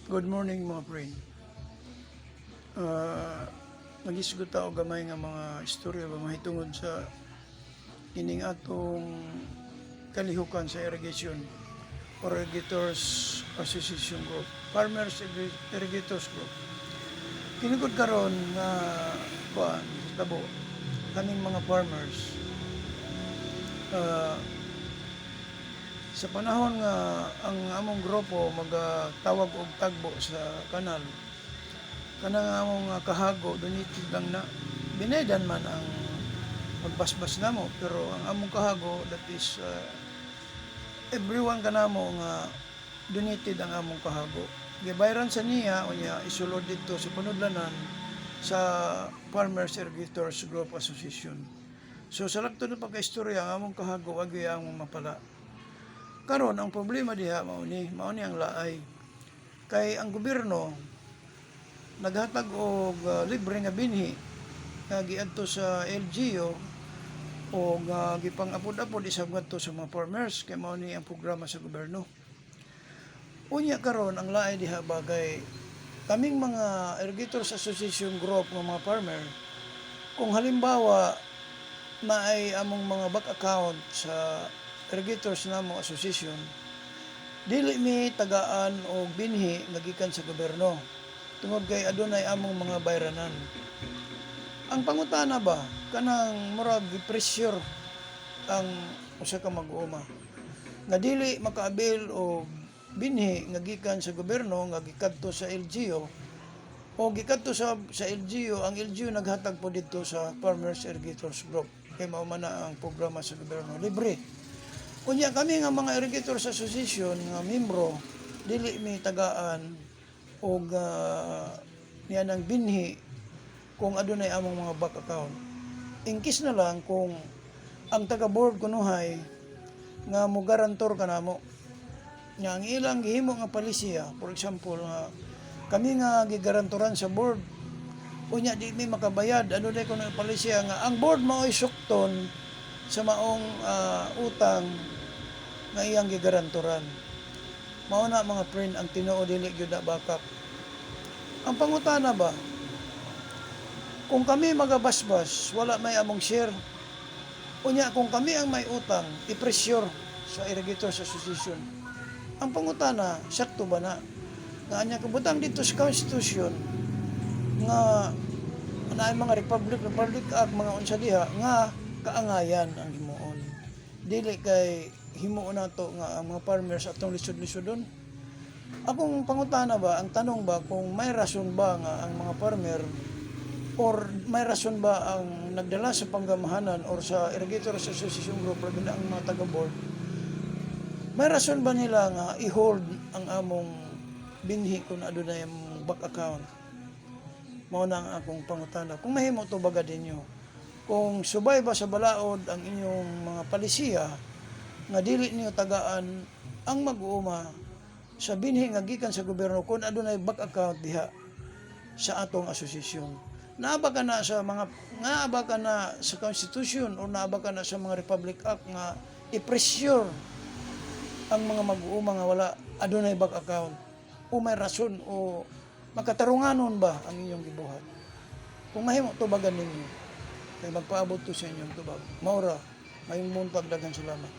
Good morning mga friend. Nagisgot ako gamay nga mga istorya ba mahitungod sa kining atong kalihukan sa irrigation or Irrigators Association Group, Farmers Irrigators Group. Kinugod karon nga kuan sa tabo kaning mga farmers sa panahon nga ang among grupo magatawag og tagbo sa kanal kanang among kahago duniti lang na binaydan man ang magbasbas namo, pero ang among kahago that is everyone kanamo nga donated ang among kahago gibayran sa niya unya isulod dito sa panudlanan sa Farmers Irrigators Group Association. So sa lakto na pagkaistorya ang among kahago agi ang mapala. Karon ang problema diha mao ni ang laay. Kay ang gobyerno naghatag og libre nga binhi nga giadto sa LGU o gipang-apod-apod isab ngadto sa mga farmers kay mao ni ang programa sa gobyerno. Unya karon ang laay diha bagay kaming mga Irrigators Association Group ng mga farmer, kung halimbawa maay among mga bank account sa Irrigators namo Association, dili mi tagaan og binhi nga gikan sa gobyerno tungod kay adunay among mga bayranan. Ang pangutana ba kanang murag gi-pressure ang usa ka mag-uuma nga dili makaabil og binhi nga gikan sa gobyerno nga gikadto sa LGU o gikadto sa LGU. Ang LGU naghatag po dito sa Farmers Irrigators Group kay mao man ang programa sa gobyerno libre. Unya kami nga mga Irrigators Association nga membro dili mi tagaan og niya ng binhi kung adunay among mga bank account. Ingkis na lang kung ang taga-board kunuhay nga mo garantor kanamo nga ang ilang gihimo nga palisiya, for example nga kami nga gigarantoran sa board unya di mi makabayad adunay kuno palisiya nga ang board mao isukton sa maong utang nga iyang gigarantoran. Mao na mga friend ang tinuod dili gyud na bakak. Ang pangutana ba kung kami magabasbas wala may among share, unya kung kami ang may utang i-pressure sa Irrigators Association, ang pangutana sakto ba na nga anya kabutang dito sa Constitution nga naay mga Republic Act mga unsa diha nga kaangayan ang himuon, dili kay himuon nato nga ang mga farmers atong lisod-lisodon. Akong pangutana ba, ang tanong ba kung may rason ba nga ang mga farmer or may rason ba ang nagdala sa panggamahanan or sa Irrigators Association Group or ang mga taga-board, may rason ba nila nga i-hold ang among binhi kung adunay ang bank account? Mao na ang akong pangutana. Kung mahimo to baga dinyo, kung subay ba sa balaod ang inyong mga palisiya nga dili niyo tagaan ang mag-uuma sa binhi nga gikan sa gobyerno kung adunay bank account diha sa atong asosasyon. Naaba ka na sa mga naaba ka na sa Constitution o naaba ka na sa mga Republic Act nga i-pressure ang mga mag-uuma nga wala adunay bank account, o may rason o makatarunganon ba ang inyong gibuhat? Kung mahimo tubagan ninyo kay magpaabot to sa inyong tubag. Maura, mayong buntag, daghang salamat.